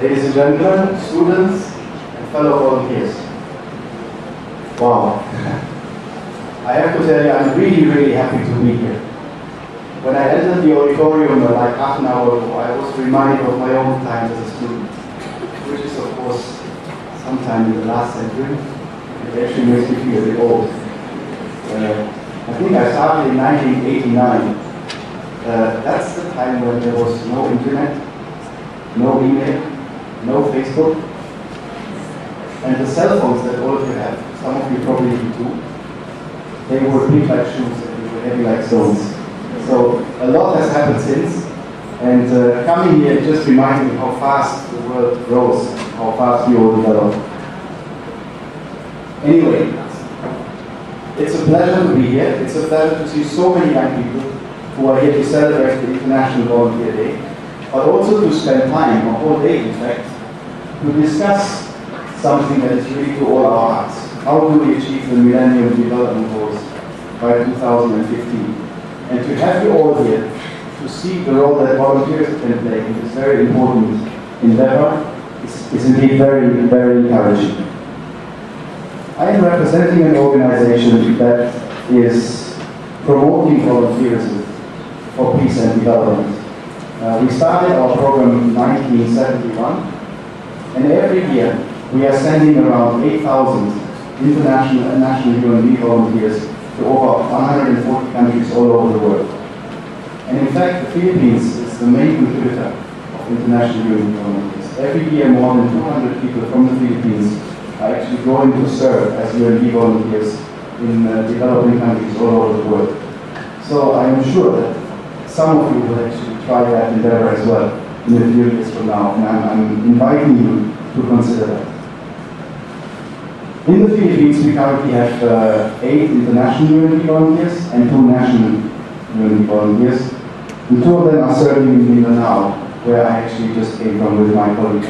Ladies and gentlemen, students, and fellow volunteers. Wow. I have to tell you, I'm really, really happy to be here. When I entered the auditorium like half an hour ago, I was reminded of my own times as a student, which is, of course, sometime in the last century. It actually makes me feel a bit old. I think I started in 1989. That's the time when there was no internet, no email, no Facebook, and the cell phones that all of you have, some of you probably do too, they were big like shoes and they were heavy like stones. So a lot has happened since, and coming here just reminded me how fast the world grows, how fast we all develop. Anyway, it's a pleasure to be here. It's a pleasure to see so many young people who are here to celebrate the International Volunteer Day, but also to spend time, a whole day in fact, to discuss something that is really to all our hearts. How do we achieve the Millennium Development Goals by 2015? And to have you all here to see the role that volunteers can play in this very important endeavor is indeed very, very encouraging. I am representing an organization that is promoting volunteerism for peace and development. We started our program in 1971, and every year we are sending around 8,000 international and national UNV volunteers to over 140 countries all over the world. And in fact, the Philippines is the main contributor of international UNV volunteers. Every year more than 200 people from the Philippines are actually going to serve as UNV volunteers in developing countries all over the world. So I am sure that some of you will actually try that endeavor as well in a few years from now, and I'm inviting you to consider that. In the Philippines, we currently have 8 international UNV volunteers and 2 national UNV volunteers. The 2 of them are serving in Mindanao, where I actually just came from with my colleague.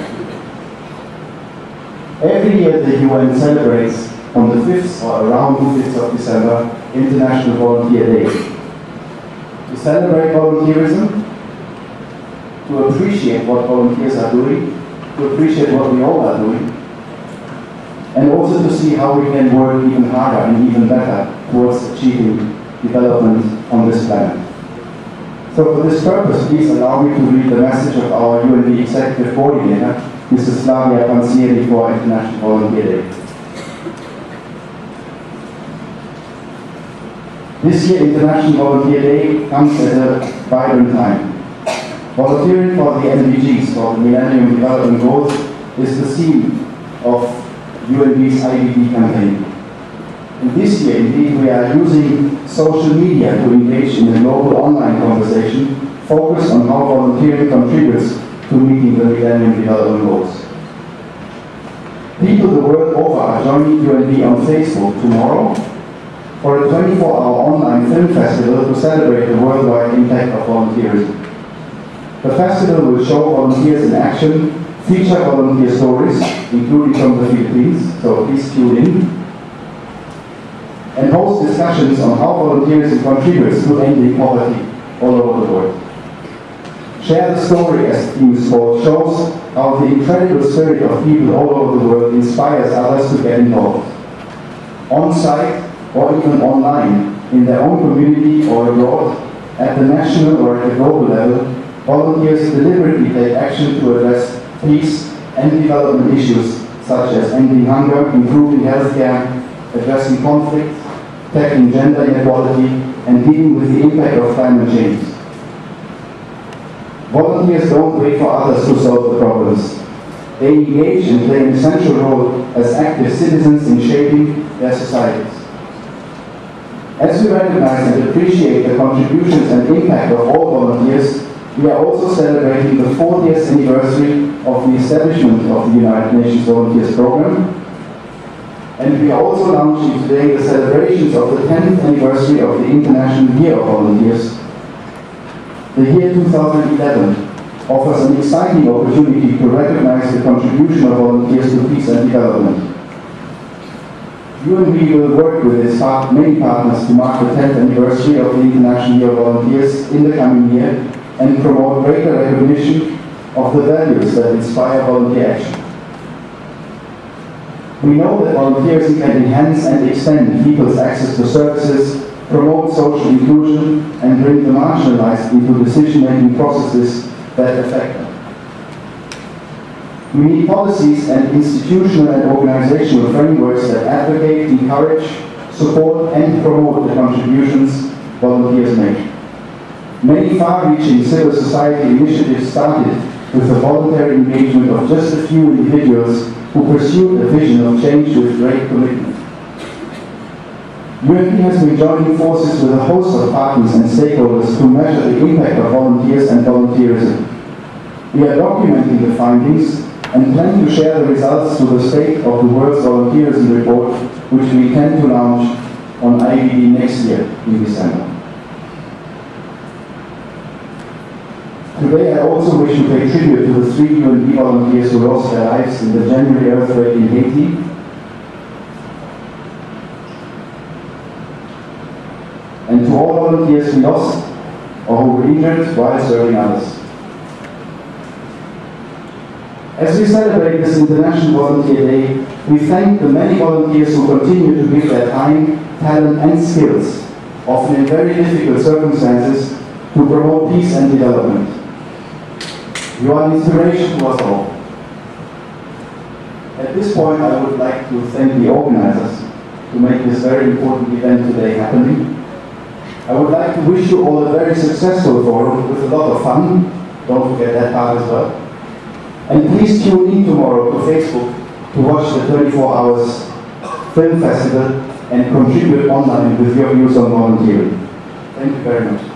Every year the UN celebrates on the 5th or around the 5th of December, International Volunteer Day. To celebrate volunteerism, to appreciate what volunteers are doing, to appreciate what we all are doing, and also to see how we can work even harder and even better towards achieving development on this planet. So for this purpose, please allow me to read the message of our UNV Executive Coordinator, Mrs. Flavia Pansieri, for International Volunteer Day. This year, International Volunteer Day comes at a vibrant time. Volunteering for the MDGs, for the Millennium Development Goals, is the theme of UNV's IVD campaign. And this year, indeed, we are using social media to engage in a global online conversation focused on how volunteering contributes to meeting the Millennium Development Goals. People the world over are joining UNV on Facebook tomorrow for a 24-hour online film festival to celebrate the worldwide impact of volunteerism. The festival will show volunteers in action, feature volunteer stories, including from the Philippines, so please tune in, and host discussions on how volunteerism contributes to ending poverty all over the world. Share the Story, as the theme is called, shows how the incredible spirit of people all over the world inspires others to get involved. On-site or even online, in their own community or abroad, at the national or at the global level, volunteers deliberately take action to address peace and development issues such as ending hunger, improving healthcare, addressing conflict, tackling gender inequality, and dealing with the impact of climate change. Volunteers don't wait for others to solve the problems. They engage and play an essential role as active citizens in shaping their societies. As we recognize and appreciate the contributions and impact of all volunteers, we are also celebrating the 40th anniversary of the establishment of the United Nations Volunteers Program, and we are also launching today the celebrations of the 10th anniversary of the International Year of Volunteers. The year 2011 offers an exciting opportunity to recognize the contribution of volunteers to peace and development. UNV will work with its many partners to mark the 10th anniversary of the International Year of Volunteers in the coming year and promote greater recognition of the values that inspire volunteer action. We know that volunteerism can enhance and extend people's access to services, promote social inclusion, and bring the marginalized into decision-making processes that affect them. We need policies and institutional and organizational frameworks that advocate, encourage, support, and promote the contributions volunteers make. Many far-reaching civil society initiatives started with the voluntary engagement of just a few individuals who pursued a vision of change with great commitment. UNV has been joining forces with a host of partners and stakeholders to measure the impact of volunteers and volunteerism. We are documenting the findings and plan to share the results to the State of the World's Volunteerism Report, which we intend to launch on IVD next year in December. Today I also wish to pay tribute to the 3 UNV volunteers who lost their lives in the January earthquake in Haiti. And to all volunteers we lost or who were injured while serving others. As we celebrate this International Volunteer Day, we thank the many volunteers who continue to give their time, talent and skills, often in very difficult circumstances, to promote peace and development. You are an inspiration to us all. At this point, I would like to thank the organizers to make this very important event today happening. I would like to wish you all a very successful forum with a lot of fun. Don't forget that part as well. And please tune in tomorrow to Facebook to watch the 24 Hours Film Festival and contribute online with your views on volunteering. Thank you very much.